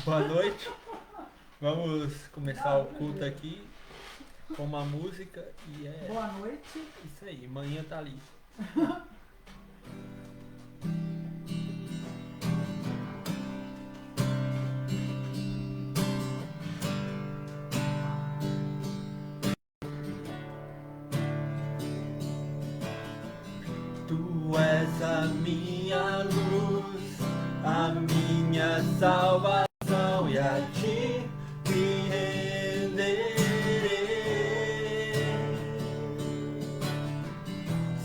Boa noite. Vamos começar o culto aqui com uma música e é Boa noite. isso aí, manhã tá ali. Tu és a minha luz, a minha salvação, e a ti me renderei.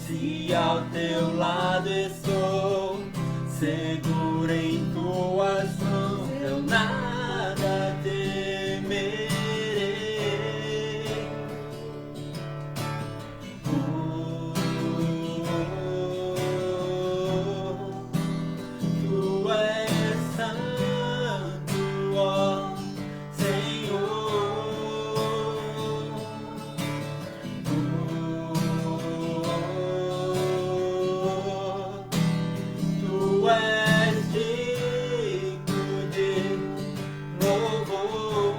Se ao teu lado estou, seguro em tuas mãos, eu nada temerei. Tu és santo, ó Senhor. Tu és digno de louvor.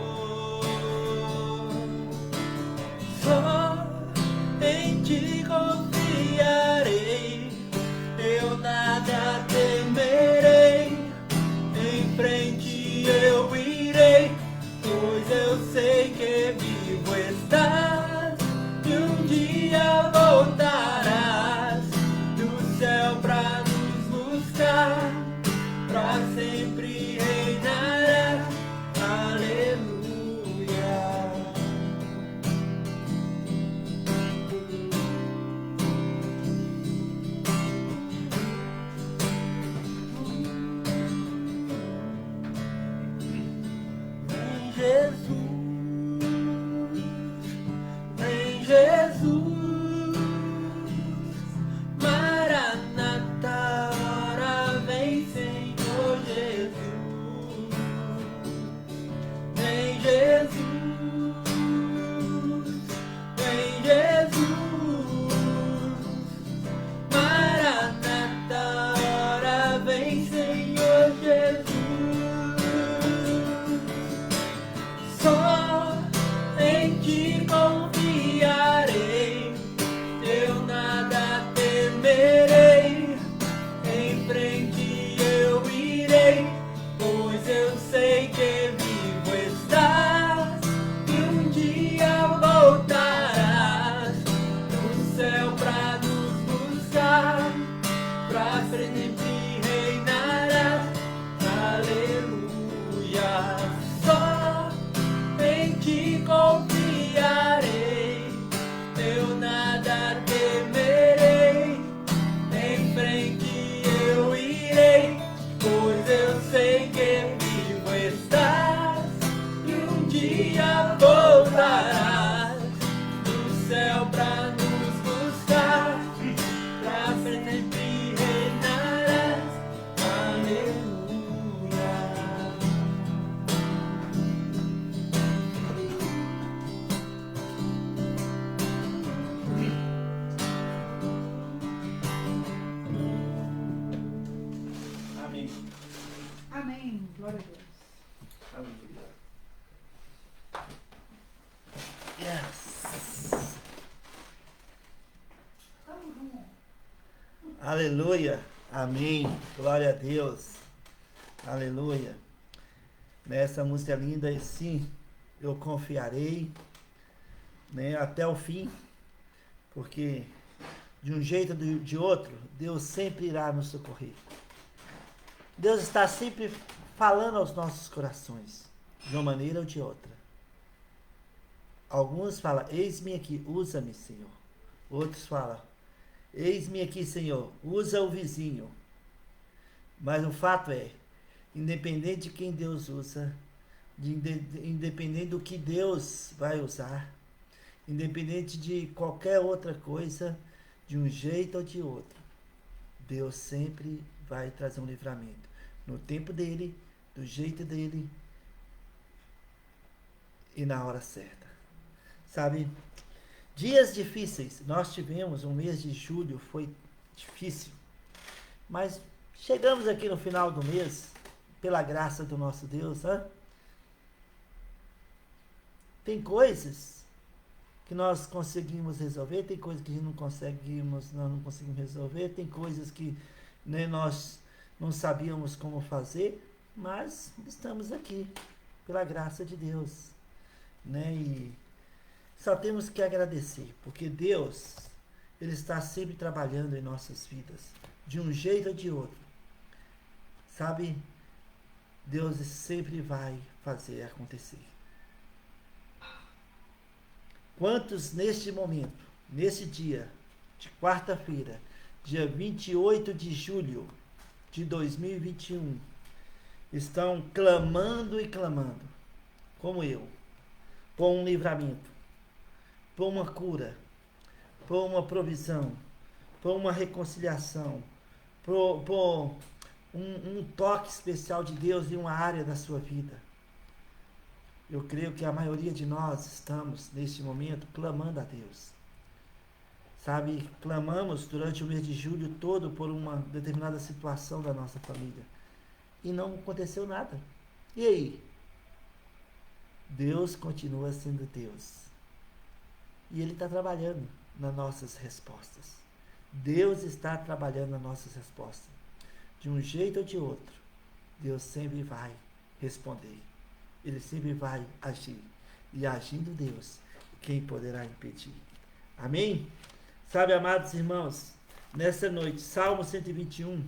Só em ti confiarei, eu nada temerei. Em frente eu irei, pois eu sei que vivo estás, e um dia voltarás do céu pra nos buscar, pra sempre reinarás. Aleluia. Vem Jesus, vem Jesus, Maranata, ora vem Senhor Jesus. Vem Jesus, vem Jesus, Maranata, ora vem Senhor Jesus. Só em ti confiarei, eu nada temerei. Em frente eu irei, pois eu sei que vivo estás, e um dia voltarás do céu pra nos buscar, pra sempre reinarás. Aleluia. Só em ti confiarei, eu nada temerei. Em frente eu irei, pois eu sei que vivo estás, e um dia voltarás do céu pra nos buscar, pra sempre reinarás. Aleluia. Amém. Amém. Glória a Deus. Aleluia. Yes. Aleluia. Amém. Glória a Deus. Aleluia. Nessa música linda, e sim, eu confiarei, né, até o fim, porque de um jeito ou de outro, Deus sempre irá nos socorrer. Deus está sempre falando aos nossos corações, de uma maneira ou de outra. Alguns falam, eis-me aqui, usa-me, Senhor. Outros falam, eis-me aqui, Senhor, usa o vizinho. Mas o fato é, independente de quem Deus usa, independente do que Deus vai usar, independente de qualquer outra coisa, de um jeito ou de outro, Deus sempre vai trazer um livramento. No tempo dele, do jeito dele e na hora certa. Sabe, dias difíceis, nós tivemos um mês de julho, foi difícil, mas chegamos aqui no final do mês, pela graça do nosso Deus. Tem coisas que nós conseguimos resolver, tem coisas que nós não conseguimos resolver, tem coisas que, né, nós não sabíamos como fazer, mas estamos aqui, pela graça de Deus, né? E só temos que agradecer, porque Deus, Ele está sempre trabalhando em nossas vidas, de um jeito ou de outro. Sabe? Deus sempre vai fazer acontecer. Quantos neste momento, nesse dia de quarta-feira, dia 28 de julho de 2021, estão clamando e clamando, como eu, por um livramento, por uma cura, por uma provisão, por uma reconciliação, por um toque especial de Deus em uma área da sua vida. Eu creio que a maioria de nós estamos, neste momento, clamando a Deus. Sabe, clamamos durante o mês de julho todo por uma determinada situação da nossa família. E não aconteceu nada. E aí? Deus continua sendo Deus. E Ele está trabalhando nas nossas respostas. Deus está trabalhando nas nossas respostas. De um jeito ou de outro, Deus sempre vai responder. Ele sempre vai agir. E agindo Deus, quem poderá impedir? Amém? Sabe, amados irmãos, nessa noite, Salmo 121,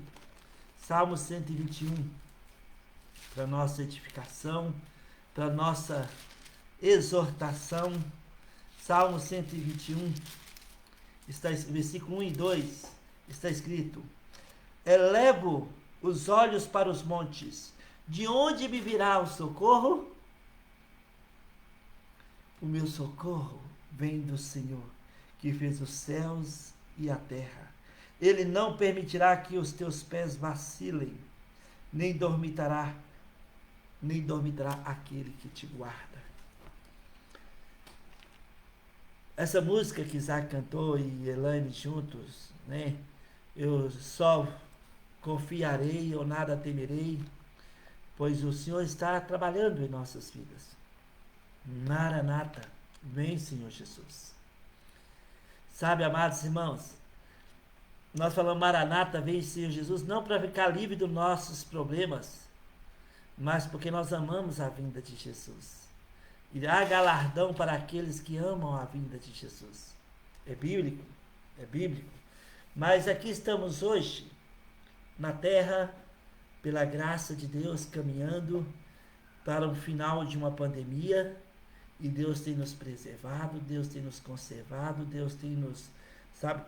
para nossa edificação, para nossa exortação, Salmo 121, versículo 1 e 2, está escrito: elevo os olhos para os montes, de onde me virá o socorro? O meu socorro vem do Senhor, que fez os céus e a terra. Ele não permitirá que os teus pés vacilem, nem dormitará aquele que te guarda. Essa música que Isaac cantou e Elaine juntos, né? Eu só confiarei, eu nada temerei, pois o Senhor está trabalhando em nossas vidas. Maranata, vem, Senhor Jesus. Sabe, amados irmãos, nós falamos Maranata, vem, Senhor Jesus, não para ficar livre dos nossos problemas, mas porque nós amamos a vinda de Jesus. E há galardão para aqueles que amam a vinda de Jesus. É bíblico, é bíblico. Mas aqui estamos hoje, na terra, pela graça de Deus, caminhando para o final de uma pandemia, e Deus tem nos preservado, Deus tem nos conservado, Deus tem nos,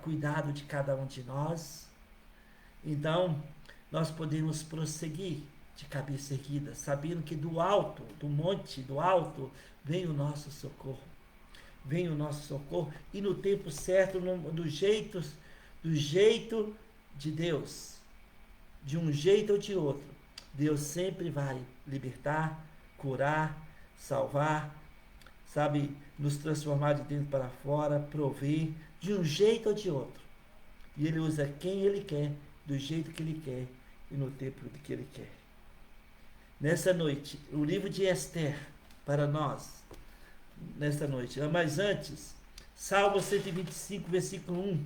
cuidado de cada um de nós. Então, nós podemos prosseguir de cabeça erguida, sabendo que do alto, do monte, do alto, vem o nosso socorro. Vem o nosso socorro, e no tempo certo, do jeito de Deus, de um jeito ou de outro, Deus sempre vai libertar, curar, salvar, nos transformar de dentro para fora, prover, de um jeito ou de outro. E Ele usa quem Ele quer, do jeito que Ele quer e no tempo que Ele quer. Nessa noite, o livro de Esther para nós, nesta noite. Mas antes, Salmo 125, versículo 1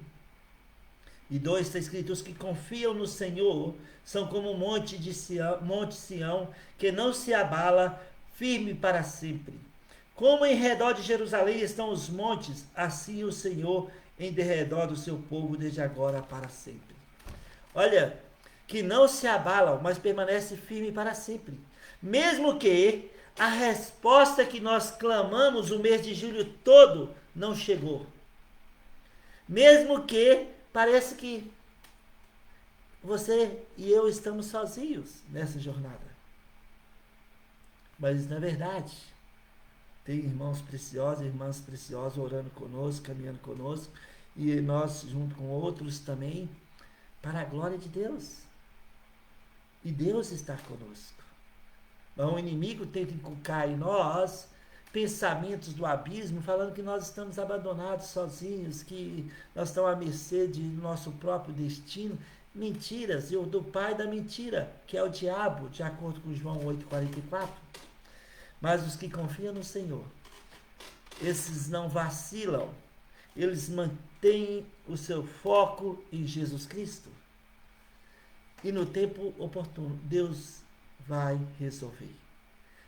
e 2 está escrito: os que confiam no Senhor são como o monte Sião, que não se abala, firme para sempre. Como em redor de Jerusalém estão os montes, assim o Senhor em derredor do seu povo, desde agora para sempre. Olha, que não se abalam, mas permanece firme para sempre. Mesmo que a resposta que nós clamamos o mês de julho todo não chegou. Mesmo que parece que você e eu estamos sozinhos nessa jornada. Mas na verdade, tem irmãos preciosos, irmãs preciosas orando conosco, caminhando conosco, e nós junto com outros também, para a glória de Deus. E Deus está conosco. O inimigo tenta inculcar em nós pensamentos do abismo, falando que nós estamos abandonados, sozinhos, que nós estamos à mercê do nosso próprio destino, mentiras e do pai da mentira, que é o diabo, de acordo com João 8,44. Mas os que confiam no Senhor, esses não vacilam, eles mantêm o seu foco em Jesus Cristo. E no tempo oportuno, Deus vai resolver.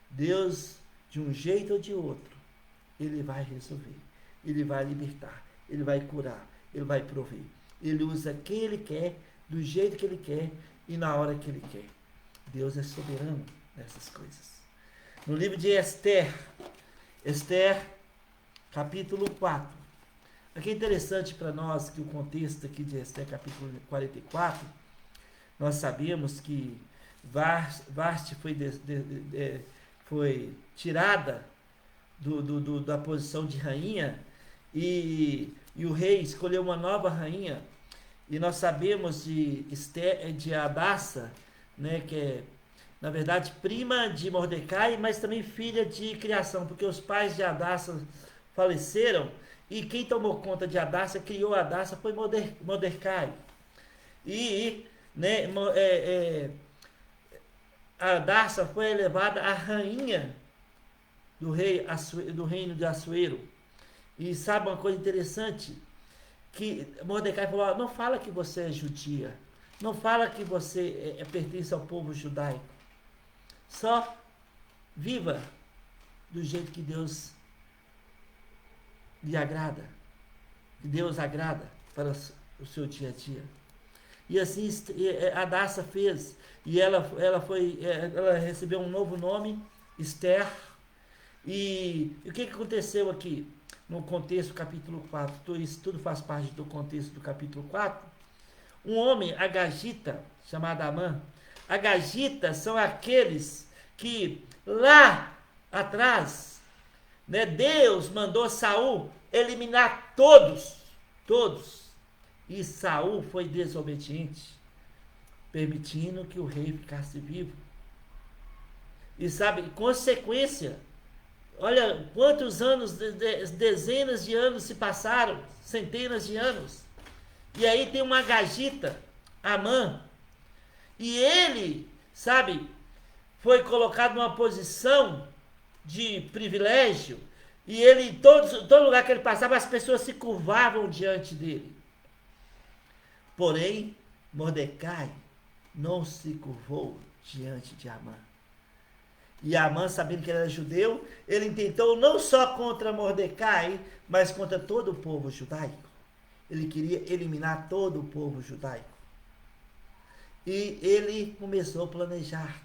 Deus, de um jeito ou de outro, Ele vai resolver. Ele vai libertar, Ele vai curar, Ele vai prover. Ele usa quem Ele quer, do jeito que Ele quer e na hora que Ele quer. Deus é soberano nessas coisas. No livro de Esther, capítulo 4. Aqui é interessante para nós que o contexto aqui de Esther, capítulo 44, nós sabemos que Vasti foi tirada da posição de rainha e o rei escolheu uma nova rainha. E nós sabemos de Hadassa, né, que é, na verdade, prima de Mordecai, mas também filha de criação, porque os pais de Hadassa faleceram e quem tomou conta de Hadassa, criou Hadassa, foi Mordecai. E né, Hadassa foi elevada a rainha do reino de Assuero. E sabe uma coisa interessante? Que Mordecai falou, não fala que você é judia, não fala que você pertence ao povo judaico, só viva do jeito que Deus lhe agrada, que Deus agrada para o seu dia a dia. E assim Hadassa fez, e ela recebeu um novo nome, Esther. E o que aconteceu aqui? No contexto do capítulo 4, isso tudo faz parte do contexto do capítulo 4. Um homem agagita, chamado Amã. Agagitas são aqueles que lá atrás, né, Deus mandou Saul eliminar todos. E Saul foi desobediente, permitindo que o rei ficasse vivo. E sabe, consequência, olha quantos anos, dezenas de anos se passaram, centenas de anos. E aí tem uma agagita, Amã, e ele, sabe, foi colocado numa posição de privilégio, e ele, todo lugar que ele passava, as pessoas se curvavam diante dele. Porém, Mordecai não se curvou diante de Amã. E Amã, sabendo que ele era judeu, ele intentou não só contra Mordecai, mas contra todo o povo judaico. Ele queria eliminar todo o povo judaico. E ele começou a planejar.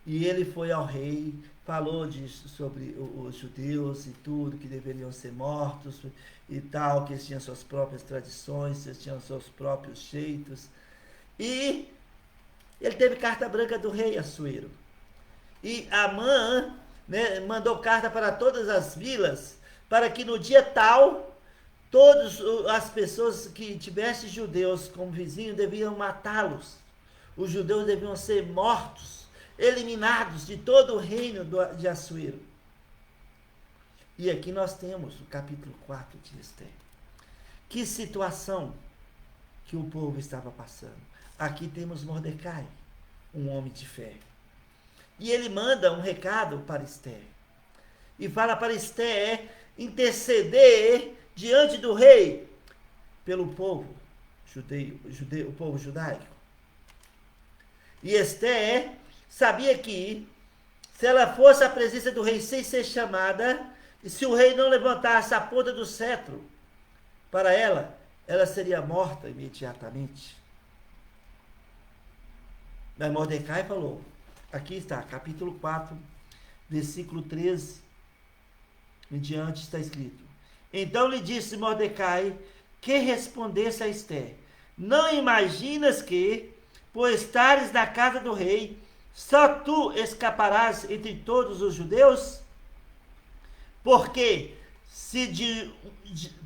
E ele foi ao rei, falou sobre os judeus e tudo, que deveriam ser mortos e tal, que eles tinham suas próprias tradições, eles tinham seus próprios jeitos. E ele teve carta branca do rei Assuero. E Amã, né, mandou carta para todas as vilas, para que no dia tal, todas as pessoas que tivessem judeus como vizinhos deviam matá-los. Os judeus deviam ser mortos, eliminados de todo o reino de Assuero. E aqui nós temos o capítulo 4 de Esther. Que situação que o povo estava passando. Aqui temos Mordecai, um homem de fé. E ele manda um recado para Esther. E fala para Esther interceder diante do rei pelo povo judeu, o povo judaico. E Esther sabia que se ela fosse à presença do rei sem ser chamada, e se o rei não levantasse a ponta do cetro para ela, ela seria morta imediatamente. Mas Mordecai falou, aqui está, capítulo 4, versículo 13, em diante está escrito. Então lhe disse Mordecai que respondesse a Esther, não imaginas que, por estares na casa do rei, só tu escaparás entre todos os judeus? Porque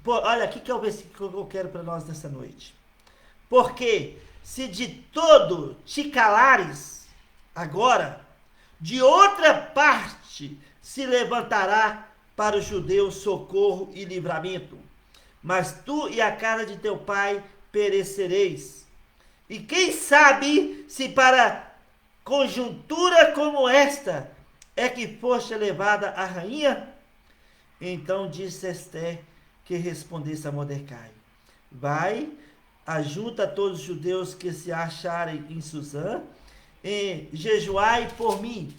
olha, aqui que é o versículo que eu quero para nós nessa noite. Porque se de todo te calares, agora, de outra parte se levantará para os judeus socorro e livramento. Mas tu e a casa de teu pai perecereis. E quem sabe se para conjuntura como esta é que foste levada a rainha? Então disse Ester que respondesse a Mordecai: vai, ajunta todos os judeus que se acharem em Suzã, e jejuai por mim,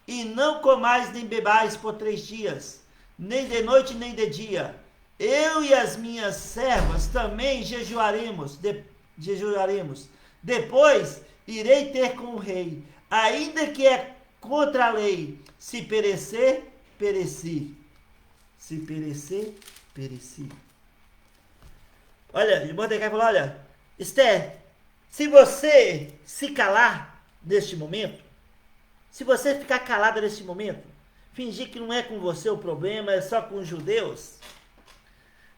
e não comais nem bebais por 3 dias, nem de noite nem de dia. Eu e as minhas servas também jejuaremos. Depois irei ter com o rei, ainda que é contra a lei. Se perecer, pereci. Se perecer, pereci. Olha, Mordecai falou: olha, Ester, se você se calar neste momento, se você ficar calada neste momento, fingir que não é com você o problema, é só com os judeus,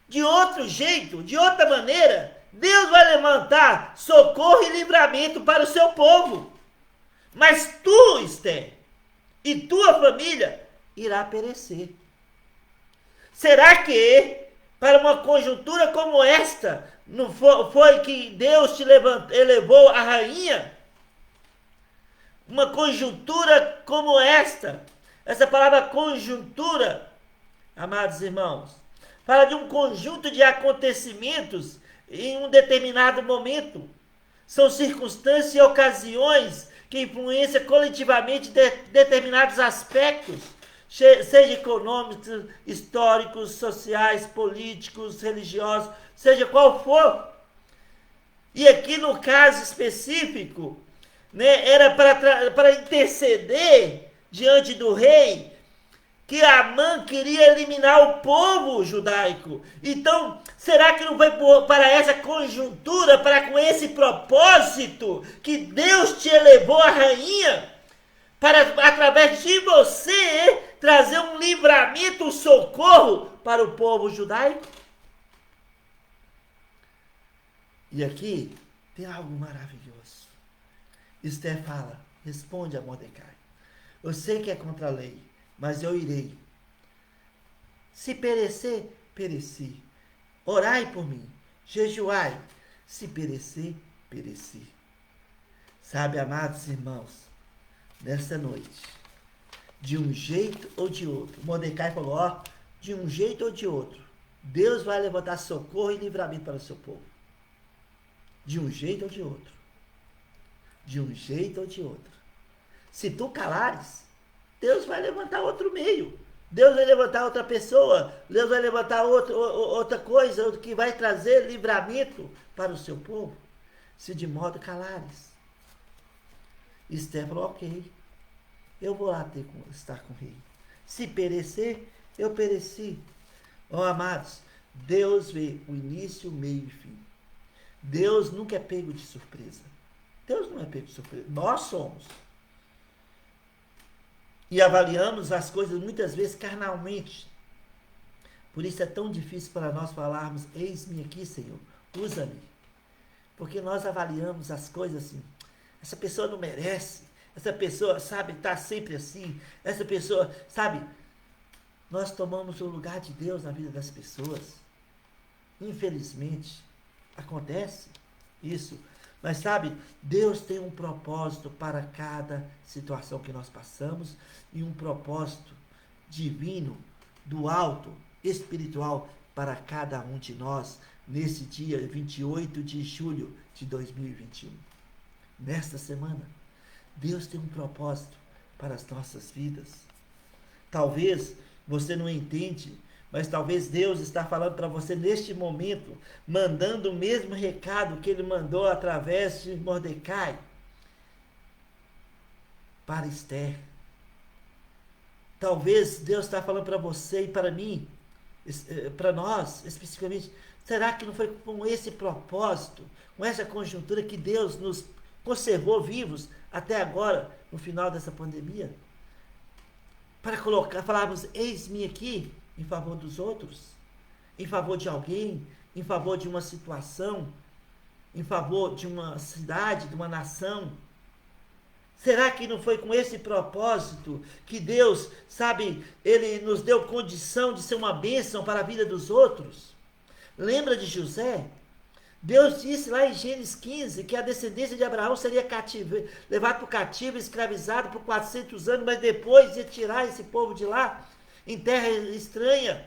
de outro jeito, de outra maneira, Deus vai levantar socorro e livramento para o seu povo. Mas tu, Ester, e tua família irá perecer. Será que para uma conjuntura como esta não foi que Deus te elevou a rainha? Uma conjuntura como esta, essa palavra conjuntura, amados irmãos, fala de um conjunto de acontecimentos em um determinado momento. São circunstâncias e ocasiões que influenciam coletivamente determinados aspectos, seja econômicos, históricos, sociais, políticos, religiosos, seja qual for. E aqui no caso específico, né, era para interceder diante do rei, que Amã queria eliminar o povo judaico. Então, será que não foi para essa conjuntura, para com esse propósito, que Deus te elevou a rainha? Para, através de você, trazer um livramento, um socorro para o povo judaico? E aqui tem algo maravilhoso. Ester fala, responde a Mordecai: eu sei que é contra a lei, mas eu irei. Se perecer, pereci. Orai por mim, jejuai. Se perecer, pereci. Sabe, amados irmãos, nessa noite, de um jeito ou de outro, Mordecai falou: ó, de um jeito ou de outro, Deus vai levantar socorro e livramento para o seu povo. De um jeito ou de outro. De um jeito ou de outro. Se tu calares, Deus vai levantar outro meio. Deus vai levantar outra pessoa. Deus vai levantar outra coisa que vai trazer livramento para o seu povo. Se de modo calares. Ester falou: ok, eu vou lá estar com o rei. Se perecer, eu pereci. Ó, amados, Deus vê o início, o meio e o fim. Deus nunca é pego de surpresa. Deus não é pego de surpresa. Nós somos. E avaliamos as coisas muitas vezes carnalmente. Por isso é tão difícil para nós falarmos: eis-me aqui, Senhor, usa-me. Porque nós avaliamos as coisas assim: essa pessoa não merece, essa pessoa, sabe, está sempre assim, essa pessoa, sabe, nós tomamos o lugar de Deus na vida das pessoas. Infelizmente, acontece isso. Mas sabe, Deus tem um propósito para cada situação que nós passamos, e um propósito divino, do alto, espiritual, para cada um de nós, nesse dia 28 de julho de 2021. Nesta semana, Deus tem um propósito para as nossas vidas. Talvez você não entende, mas talvez Deus está falando para você neste momento, mandando o mesmo recado que Ele mandou através de Mordecai para Ester. Talvez Deus está falando para você e para mim, para nós especificamente: será que não foi com esse propósito, com essa conjuntura, que Deus nos conservou vivos até agora, no final dessa pandemia? Para falarmos: eis-me aqui, em favor dos outros, em favor de alguém, em favor de uma situação, em favor de uma cidade, de uma nação. Será que não foi com esse propósito que Deus, sabe, Ele nos deu condição de ser uma bênção para a vida dos outros? Lembra de José? Deus disse lá em Gênesis 15 que a descendência de Abraão seria levado para o cativo, escravizado por 400 anos, mas depois ia tirar esse povo de lá, em terra estranha,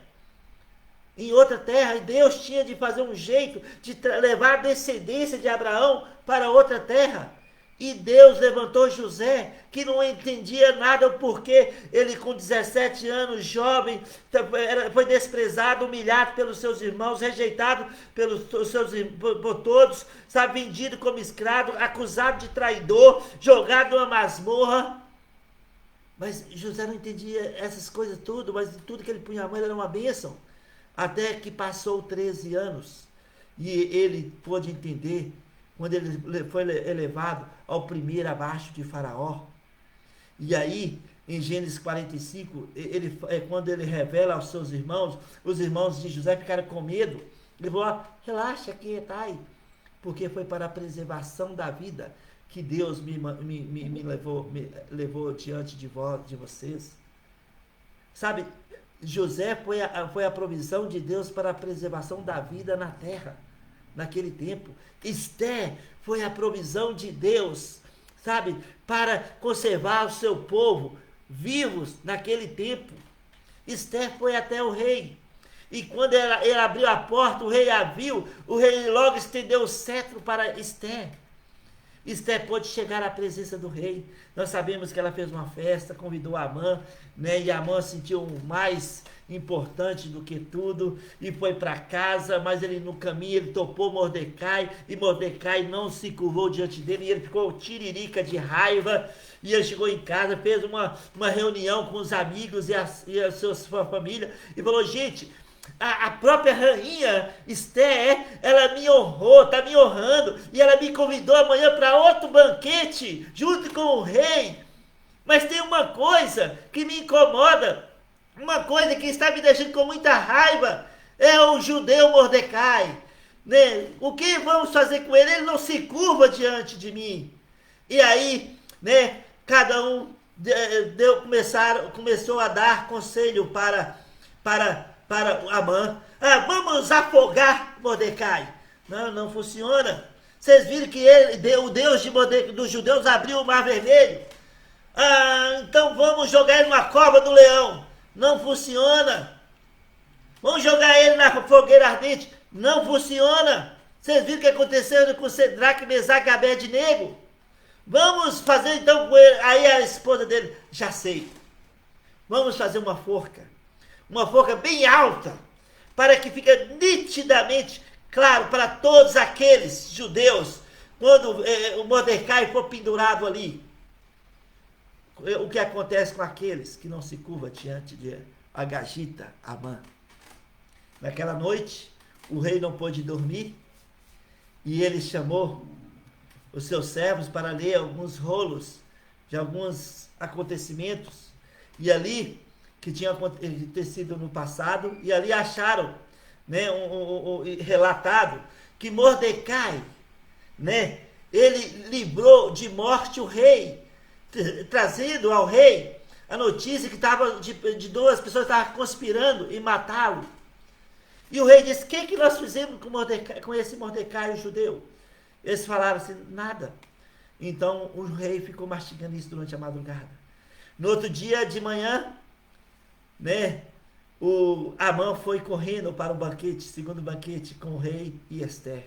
em outra terra, e Deus tinha de fazer um jeito de levar a descendência de Abraão para outra terra. E Deus levantou José, que não entendia nada o porquê ele com 17 anos, jovem, foi desprezado, humilhado pelos seus irmãos, rejeitado por todos, sabe, vendido como escravo, acusado de traidor, jogado numa masmorra. Mas José não entendia essas coisas tudo, mas tudo que ele punha a mão era uma bênção. Até que passou 13 anos e ele pôde entender, quando ele foi elevado ao primeiro abaixo de Faraó. E aí, em Gênesis 45, quando ele revela aos seus irmãos, os irmãos de José ficaram com medo. Ele falou: relaxa, quietai, porque foi para a preservação da vida que Deus me levou diante de vocês. Sabe, José foi a provisão de Deus para a preservação da vida na terra, naquele tempo. Esther foi a provisão de Deus, sabe, para conservar o seu povo vivos naquele tempo. Esther foi até o rei, e quando ele abriu a porta, o rei a viu, o rei logo estendeu o cetro para Esther. Esther pôde chegar à presença do rei. Nós sabemos que ela fez uma festa, convidou Amã, né? E Amã sentiu o mais importante do que tudo e foi para casa, mas ele no caminho ele topou Mordecai e Mordecai não se curvou diante dele e ele ficou tiririca de raiva. E ele chegou em casa, fez uma reunião com os amigos e a sua família e falou: gente, a própria rainha Esther, ela me honrou, está me honrando, e ela me convidou amanhã para outro banquete, junto com o rei. Mas tem uma coisa que me incomoda, uma coisa que está me deixando com muita raiva, é o judeu Mordecai. Né? O que vamos fazer com ele? Ele não se curva diante de mim. E aí, né, cada um começou a dar conselho para Amã. Vamos afogar Mordecai. Não funciona. Vocês viram que o Deus dos judeus abriu o mar vermelho. Então vamos jogar ele numa cova do leão. Não funciona. Vamos jogar ele na fogueira ardente. Não funciona. Vocês viram o que aconteceu com Sedraque, Mesaque e Abednego? Vamos fazer então com ele. Aí a esposa dele: já sei. Vamos fazer uma forca bem alta, para que fique nitidamente claro para todos aqueles judeus, quando o Mordecai for pendurado ali, o que acontece com aqueles que não se curvam diante de Agagita, Amã. Naquela noite, o rei não pôde dormir, e ele chamou os seus servos para ler alguns rolos de alguns acontecimentos, e ali que tinha acontecido no passado, e ali acharam, né, relatado que Mordecai, né, ele livrou de morte o rei, trazendo ao rei a notícia que estava de duas pessoas que estavam conspirando em matá-lo. E o rei disse: o que nós fizemos com esse Mordecai, o judeu? Eles falaram assim: nada. Então o rei ficou mastigando isso durante a madrugada. No outro dia de manhã, né, o Amã foi correndo para o banquete, segundo banquete, com o rei e Esther.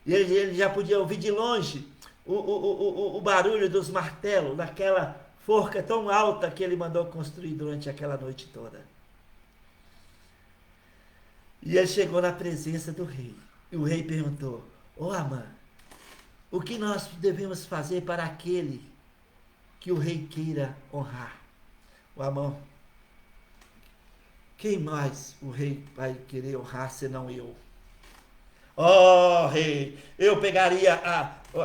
E ele já podia ouvir de longe o barulho dos martelos, daquela forca tão alta que ele mandou construir durante aquela noite toda. E ele chegou na presença do rei. E o rei perguntou: Amã, o que nós devemos fazer para aquele que o rei queira honrar? O Amã: quem mais o rei vai querer honrar senão eu? Rei, eu pegaria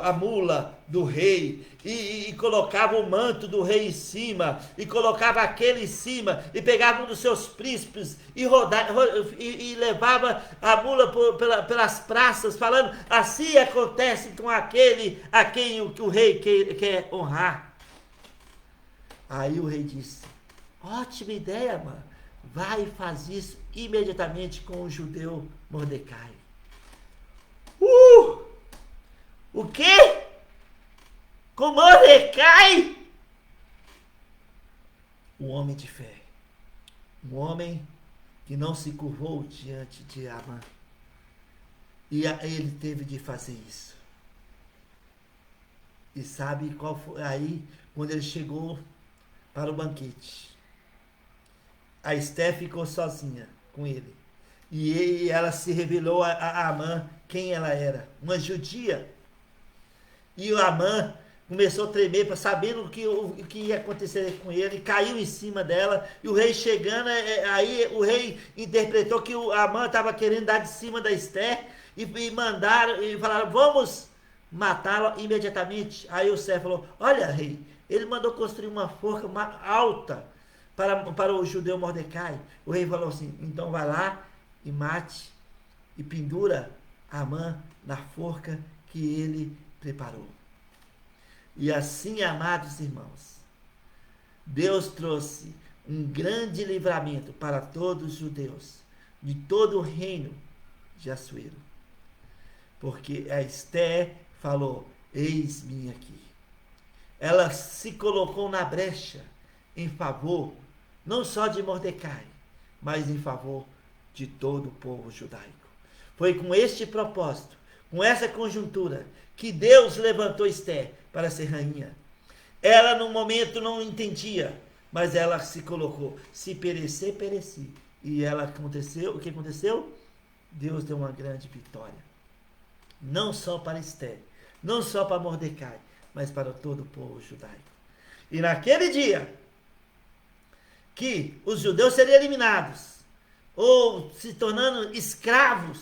a mula do rei e colocava o manto do rei em cima, e colocava aquele em cima, e pegava um dos seus príncipes e levava a mula pelas praças, falando: assim acontece com aquele a quem o rei quer honrar. Aí o rei disse: ótima ideia, mano. Vai e faz isso imediatamente com o judeu Mordecai. O quê? Com Mordecai? Um homem de fé. Um homem que não se curvou diante de Amã. E ele teve de fazer isso. E sabe qual foi? Aí, quando ele chegou para o banquete, a Esté ficou sozinha com ele. E ela se revelou a Amã quem ela era. Uma judia. E o Amã começou a tremer, sabendo o que ia acontecer com ele, caiu em cima dela, e o rei chegando, aí o rei interpretou que o Amã estava querendo dar de cima da Esté, e mandaram, e falaram, vamos matá-la imediatamente. Aí o Esther falou, olha rei, ele mandou construir uma forca alta para o judeu Mordecai. O rei falou assim, então vai lá e mate, e pendura Amã na forca que ele preparou. E assim, amados irmãos, Deus trouxe um grande livramento para todos os judeus, de todo o reino de Assuero. Porque a Esté falou, eis-me aqui. Ela se colocou na brecha em favor, não só de Mordecai, mas em favor de todo o povo judaico. Foi com este propósito, com essa conjuntura, que Deus levantou Esté para ser rainha. Ela no momento não entendia, mas ela se colocou. Se perecer, pereci. E ela aconteceu, o que aconteceu? Deus deu uma grande vitória. Não só para Esté, não só para Mordecai, mas para todo o povo judaico. E naquele dia, que os judeus seriam eliminados, ou se tornando escravos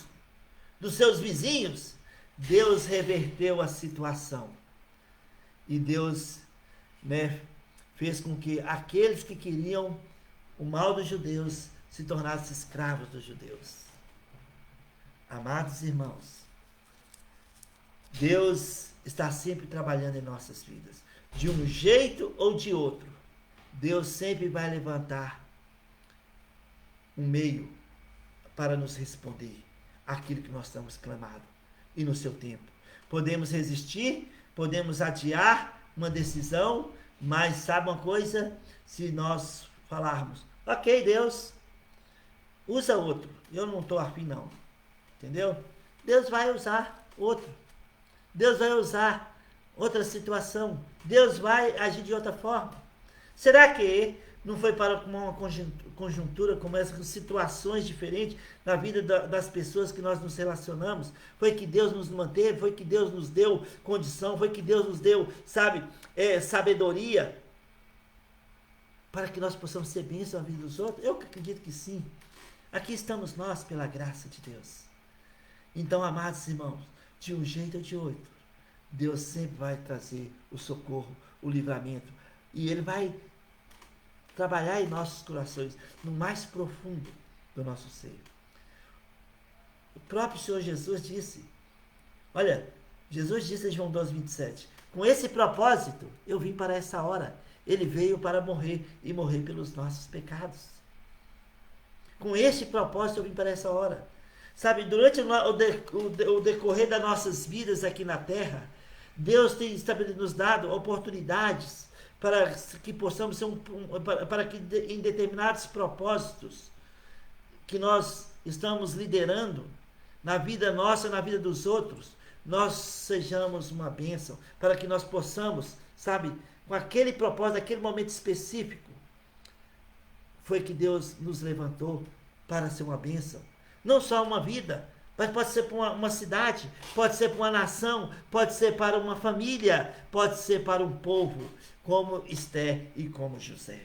dos seus vizinhos, Deus reverteu a situação. E Deus, fez com que aqueles que queriam o mal dos judeus se tornassem escravos dos judeus. Amados irmãos, Deus está sempre trabalhando em nossas vidas. De um jeito ou de outro, Deus sempre vai levantar um meio para nos responder aquilo que nós estamos clamando. E no seu tempo. Podemos resistir, podemos adiar uma decisão, mas sabe uma coisa? Se nós falarmos, ok, Deus, usa outro, eu não estou afim não, entendeu? Deus vai usar outro, Deus vai usar outra situação, Deus vai agir de outra forma. Será que não foi para uma conjuntura como essas situações diferentes na vida das pessoas que nós nos relacionamos? Foi que Deus nos manteve, foi que Deus nos deu condição, foi que Deus nos deu, sabedoria para que nós possamos ser bênção na vida dos outros? Eu acredito que sim. Aqui estamos nós pela graça de Deus. Então, amados irmãos, de um jeito ou de outro, Deus sempre vai trazer o socorro, o livramento, e Ele vai trabalhar em nossos corações, no mais profundo do nosso ser. O próprio Senhor Jesus disse, olha, Jesus disse em João 12:27, com esse propósito eu vim para essa hora. Ele veio para morrer e morrer pelos nossos pecados. Com este propósito eu vim para essa hora. Sabe, durante o decorrer das nossas vidas aqui na terra, Deus tem nos dado oportunidades para que possamos ser para que em determinados propósitos que nós estamos liderando na vida nossa, na vida dos outros, nós sejamos uma bênção, para que nós possamos, com aquele propósito, aquele momento específico, foi que Deus nos levantou para ser uma bênção. Não só uma vida, mas pode ser para uma cidade, pode ser para uma nação, pode ser para uma família, pode ser para um povo, como Esté e como José.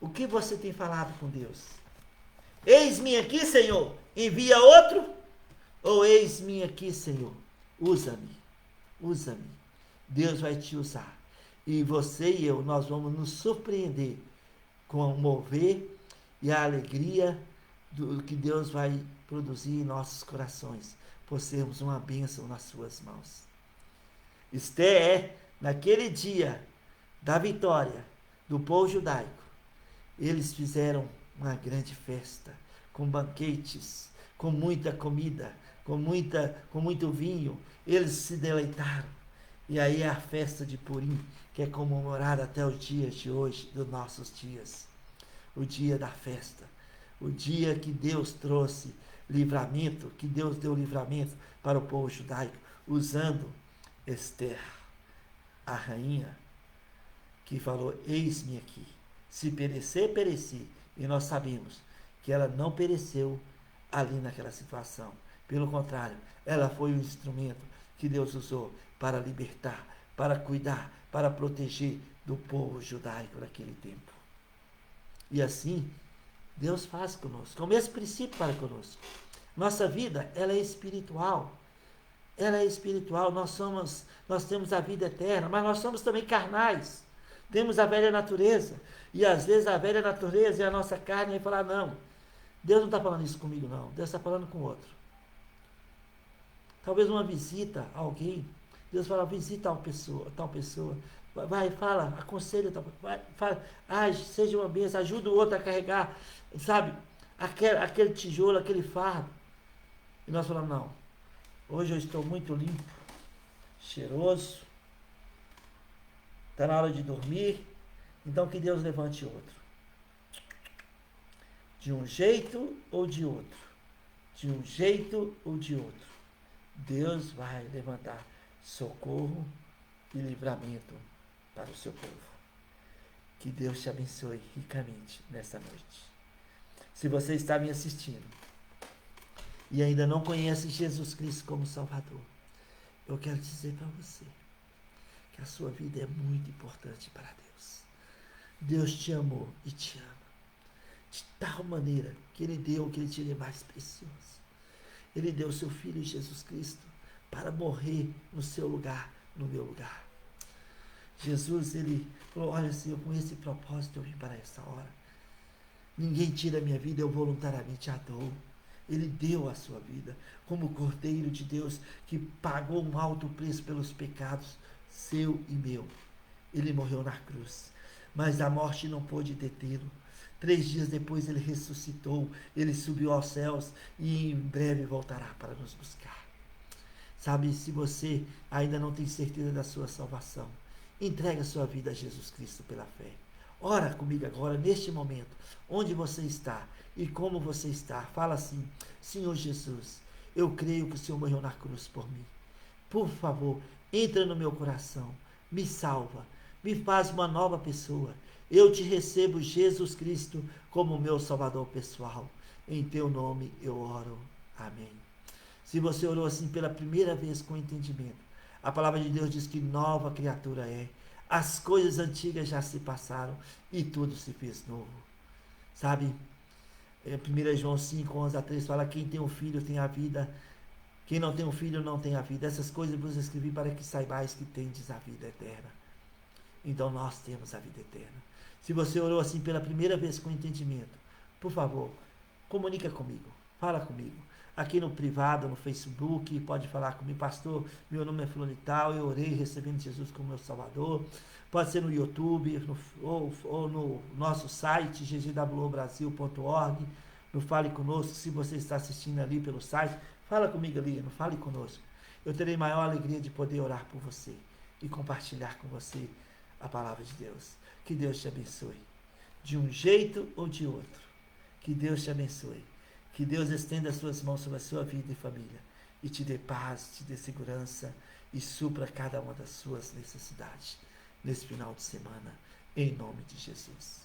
O que você tem falado com Deus? Eis-me aqui, Senhor, envia outro? Ou eis-me aqui, Senhor, usa-me, usa-me. Deus vai te usar. E você e eu, nós vamos nos surpreender com o mover e a alegria do que Deus vai produzir em nossos corações, por sermos uma bênção nas suas mãos. Esté, naquele dia da vitória do povo judaico, eles fizeram uma grande festa, com banquetes, com muita comida, com muito vinho, eles se deleitaram. E aí é a festa de Purim, que é comemorada até os dias de hoje, dos nossos dias. O dia da festa. O dia que Deus trouxe livramento, que Deus deu livramento para o povo judaico, usando Esther, a rainha, que falou: eis-me aqui. Se perecer, pereci. E nós sabemos que ela não pereceu ali naquela situação. Pelo contrário, ela foi um instrumento que Deus usou para libertar, para cuidar, para proteger do povo judaico naquele tempo. E assim, Deus faz conosco, o mesmo princípio para conosco. Nossa vida, ela é espiritual. Ela é espiritual, nós temos a vida eterna, mas nós somos também carnais. Temos a velha natureza. E às vezes a velha natureza e a nossa carne vai falar: não, Deus não está falando isso comigo, não. Deus está falando com outro. Talvez uma visita a alguém, Deus fala: visita tal pessoa. Vai, fala, aconselha, vai, fala, age, seja uma bênção, ajuda o outro a carregar, sabe, aquele tijolo, aquele fardo. E nós falamos: não, hoje eu estou muito limpo, cheiroso, está na hora de dormir, então que Deus levante outro. De um jeito ou de outro. De um jeito ou de outro. Deus vai levantar socorro e livramento para o seu povo. Que Deus te abençoe ricamente nessa noite. Se você está me assistindo e ainda não conhece Jesus Cristo como Salvador, eu quero dizer para você que a sua vida é muito importante para Deus. Deus te amou e te ama de tal maneira que Ele deu o que Ele tinha de mais precioso. Ele deu o seu Filho Jesus Cristo para morrer no seu lugar, no meu lugar. Jesus, Ele falou: olha, Senhor, com esse propósito eu vim para essa hora. Ninguém tira a minha vida, eu voluntariamente a dou. Ele deu a sua vida como o Cordeiro de Deus que pagou um alto preço pelos pecados seu e meu. Ele morreu na cruz, mas a morte não pôde detê-lo. 3 dias depois ele ressuscitou, ele subiu aos céus e em breve voltará para nos buscar. Sabe, se você ainda não tem certeza da sua salvação, entregue a sua vida a Jesus Cristo pela fé. Ora comigo agora, neste momento, onde você está e como você está. Fala assim: Senhor Jesus, eu creio que o Senhor morreu na cruz por mim. Por favor, entra no meu coração, me salva, me faz uma nova pessoa. Eu te recebo, Jesus Cristo, como meu Salvador pessoal. Em teu nome eu oro. Amém. Se você orou assim pela primeira vez com entendimento, a palavra de Deus diz que nova criatura é. As coisas antigas já se passaram e tudo se fez novo. Sabe? 1 João 5, 11-13 fala: quem tem um filho tem a vida. Quem não tem um filho não tem a vida. Essas coisas vos escrevi para que saibais que tendes a vida eterna. Então nós temos a vida eterna. Se você orou assim pela primeira vez com entendimento, por favor, comunica comigo, fala comigo. Aqui no privado, no Facebook, pode falar comigo: pastor, meu nome é fulano e tal, eu orei recebendo Jesus como meu Salvador. Pode ser no YouTube, ou no nosso site, ggwobrasil.org, no Fale Conosco. Se você está assistindo ali pelo site, fala comigo ali, no Fale Conosco. Eu terei maior alegria de poder orar por você e compartilhar com você a palavra de Deus. Que Deus te abençoe, de um jeito ou de outro. Que Deus te abençoe. Que Deus estenda as suas mãos sobre a sua vida e família e te dê paz, te dê segurança e supra cada uma das suas necessidades nesse final de semana, em nome de Jesus.